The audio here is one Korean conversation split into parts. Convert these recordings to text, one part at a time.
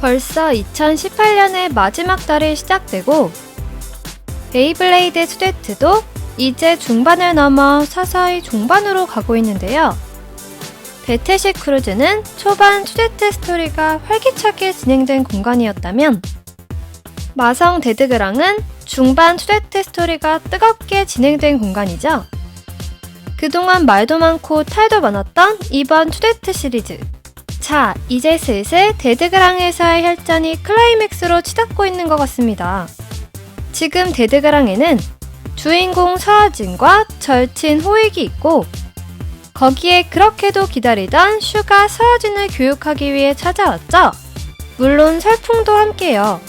벌써 2018년의 마지막 달이 시작되고 베이블레이드 투데트도 이제 중반을 넘어 서서히 종반으로 가고 있는데요. 배트시 크루즈는 초반 투데트 스토리가 활기차게 진행된 공간이었다면 마성 데드그랑은 중반 투데트 스토리가 뜨겁게 진행된 공간이죠. 그동안 말도 많고 탈도 많았던 이번 투데트 시리즈. 자, 이제 슬슬 데드그랑에서의 혈전이 클라이맥스로 치닫고 있는 것 같습니다. 지금 데드그랑에는 주인공 서아진과 절친 호익이 있고 거기에 그렇게도 기다리던 슈가 서아진을 교육하기 위해 찾아왔죠. 물론 설풍도 함께요.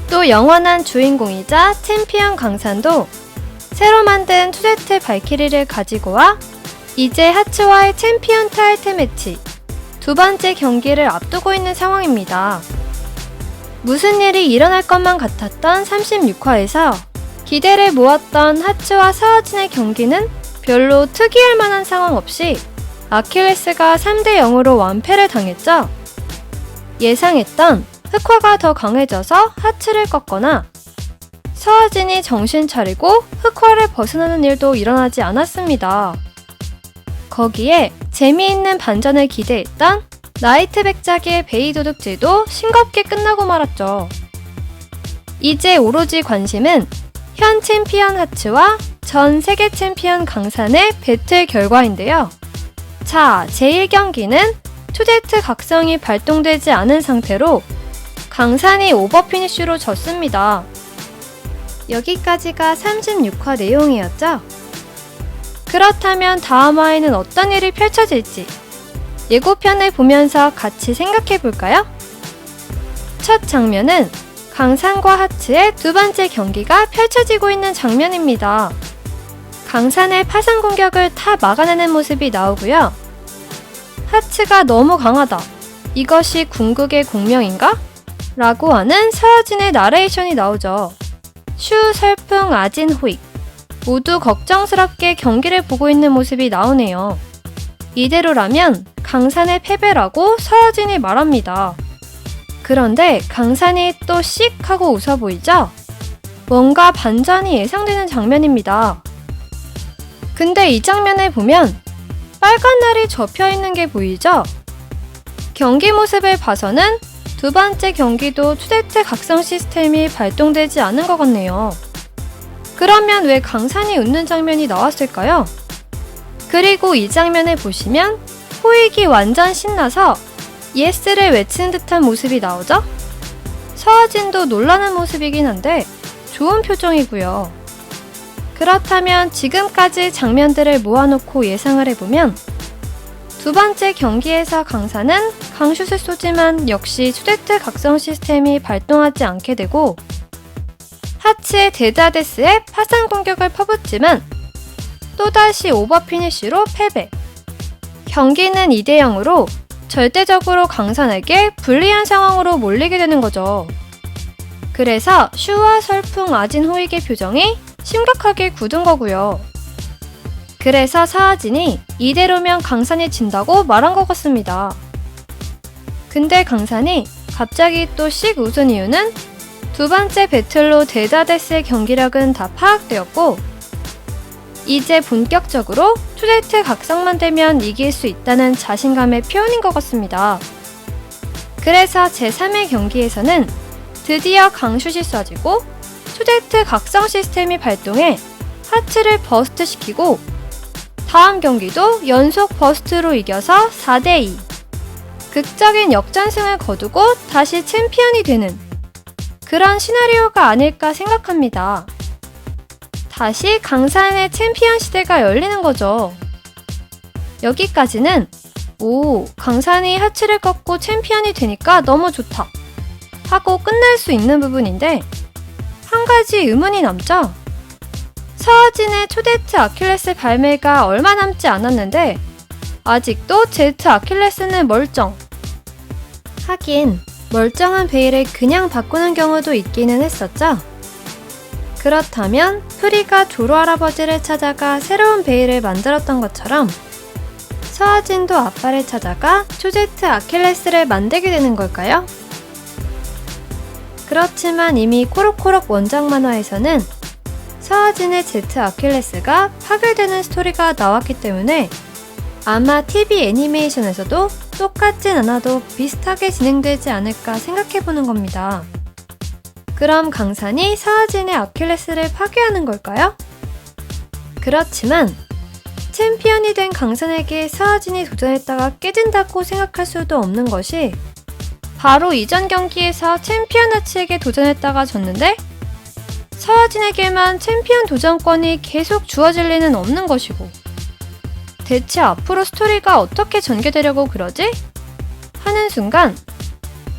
또 영원한 주인공이자 챔피언 강산도 새로 만든 투데트 발키리를 가지고 와 이제 하츠와의 챔피언 타이틀 매치 두 번째 경기를 앞두고 있는 상황입니다. 무슨 일이 일어날 것만 같았던 36화에서 기대를 모았던 하츠와 서아진의 경기는 별로 특이할 만한 상황 없이 아킬레스가 3대 0으로 완패를 당했죠. 예상했던 흑화가 더 강해져서 하츠를 꺾거나 서아진이 정신 차리고 흑화를 벗어나는 일도 일어나지 않았습니다. 거기에 재미있는 반전을 기대했던 나이트 백작의 베이도둑질도 싱겁게 끝나고 말았죠. 이제 오로지 관심은 현 챔피언 하츠와 전 세계 챔피언 강산의 배틀 결과인데요. 자, 제1경기는 투데트 각성이 발동되지 않은 상태로 강산이 오버피니쉬로 졌습니다. 여기까지가 36화 내용이었죠? 그렇다면 다음 화에는 어떤 일이 펼쳐질지 예고편을 보면서 같이 생각해볼까요? 첫 장면은 강산과 하츠의 두 번째 경기가 펼쳐지고 있는 장면입니다. 강산의 파상 공격을 다 막아내는 모습이 나오고요. 하츠가 너무 강하다. 이것이 궁극의 공명인가? 라고 하는 서아진의 나레이션이 나오죠. 슈, 설풍, 아진, 호익 모두 걱정스럽게 경기를 보고 있는 모습이 나오네요. 이대로라면 강산의 패배라고 서아진이 말합니다. 그런데 강산이 또 씩 하고 웃어 보이죠? 뭔가 반전이 예상되는 장면입니다. 근데 이 장면을 보면 빨간 날이 접혀있는 게 보이죠? 경기 모습을 봐서는 두 번째 경기도 투데트 각성 시스템이 발동되지 않은 것 같네요. 그러면 왜 강산이 웃는 장면이 나왔을까요? 그리고 이 장면을 보시면 호익이 완전 신나서 예스를 외치는 듯한 모습이 나오죠? 서아진도 놀라는 모습이긴 한데 좋은 표정이고요. 그렇다면 지금까지 장면들을 모아놓고 예상을 해보면 두 번째 경기에서 강산은 강슛을 쏘지만 역시 투데트 각성 시스템이 발동하지 않게 되고 하츠의 데드하데스에 파상 공격을 퍼붓지만 또다시 오버피니쉬로 패배. 경기는 2대 0으로 절대적으로 강산에게 불리한 상황으로 몰리게 되는 거죠. 그래서 슈와 설풍, 아진, 호익의 표정이 심각하게 굳은 거고요. 그래서 서아진이 이대로면 강산이 진다고 말한 것 같습니다. 근데 강산이 갑자기 또 씩 웃은 이유는 두 번째 배틀로 데드하데스의 경기력은 다 파악되었고 이제 본격적으로 투데트 각성만 되면 이길 수 있다는 자신감의 표현인 것 같습니다. 그래서 제3회 경기에서는 드디어 강슛이 쏴지고 투데트 각성 시스템이 발동해 하츠를 버스트시키고 다음 경기도 연속 버스트로 이겨서 4대2 극적인 역전승을 거두고 다시 챔피언이 되는 그런 시나리오가 아닐까 생각합니다. 다시 강산의 챔피언 시대가 열리는 거죠. 여기까지는 오, 강산이 하츠를 꺾고 챔피언이 되니까 너무 좋다 하고 끝낼 수 있는 부분인데 한 가지 의문이 남죠? 서아진의 투데트 아킬레스 발매가 얼마 남지 않았는데 아직도 제트 아킬레스는 멀쩡. 하긴 멀쩡한 베일을 그냥 바꾸는 경우도 있기는 했었죠. 그렇다면 프리가 조로 할아버지를 찾아가 새로운 베일을 만들었던 것처럼 서아진도 아빠를 찾아가 투제트 아킬레스를 만들게 되는 걸까요? 그렇지만 이미 코록코록 원작 만화에서는 서아진의 제트 아킬레스가 파괴되는 스토리가 나왔기 때문에 아마 TV 애니메이션에서도 똑같진 않아도 비슷하게 진행되지 않을까 생각해보는 겁니다. 그럼 강산이 서아진의 아킬레스를 파괴하는 걸까요? 그렇지만 챔피언이 된 강산에게 서아진이 도전했다가 깨진다고 생각할 수도 없는 것이 바로 이전 경기에서 챔피언 하치에게 도전했다가 졌는데 서아진에게만 챔피언 도전권이 계속 주어질 리는 없는 것이고 대체 앞으로 스토리가 어떻게 전개되려고 그러지? 하는 순간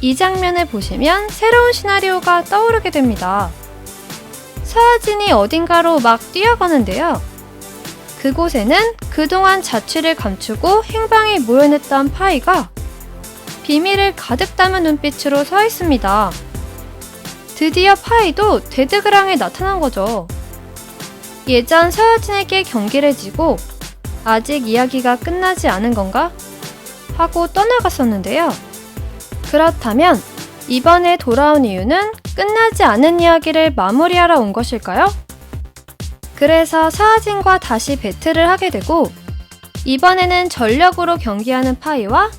이 장면을 보시면 새로운 시나리오가 떠오르게 됩니다. 서아진이 어딘가로 막 뛰어가는데요. 그곳에는 그동안 자취를 감추고 행방이 모연했던 파이가 비밀을 가득 담은 눈빛으로 서 있습니다. 드디어 파이도 데드그랑에 나타난 거죠. 예전 서아진에게 경기를 지고 아직 이야기가 끝나지 않은 건가? 하고 떠나갔었는데요. 그렇다면 이번에 돌아온 이유는 끝나지 않은 이야기를 마무리하러 온 것일까요? 그래서 서아진과 다시 배틀을 하게 되고 이번에는 전력으로 경기하는 파이와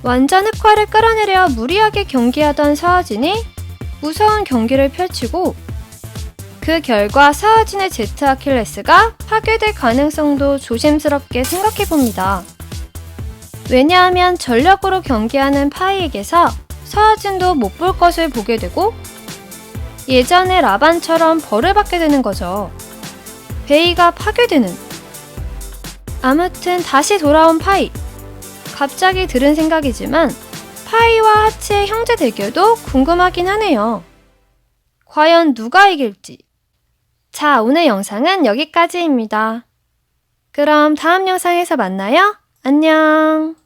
완전 흑화를 끌어내려 무리하게 경기하던 서아진이 무서운 경기를 펼치고 그 결과 서아진의 제트 아킬레스가 파괴될 가능성도 조심스럽게 생각해봅니다. 왜냐하면 전력으로 경기하는 파이에게서 서아진도 못 볼 것을 보게 되고 예전의 라반처럼 벌을 받게 되는 거죠. 베이가 파괴되는. 아무튼 다시 돌아온 파이. 갑자기 들은 생각이지만 파이와 하치의 형제 대결도 궁금하긴 하네요. 과연 누가 이길지. 자, 오늘 영상은 여기까지입니다. 그럼 다음 영상에서 만나요. 안녕.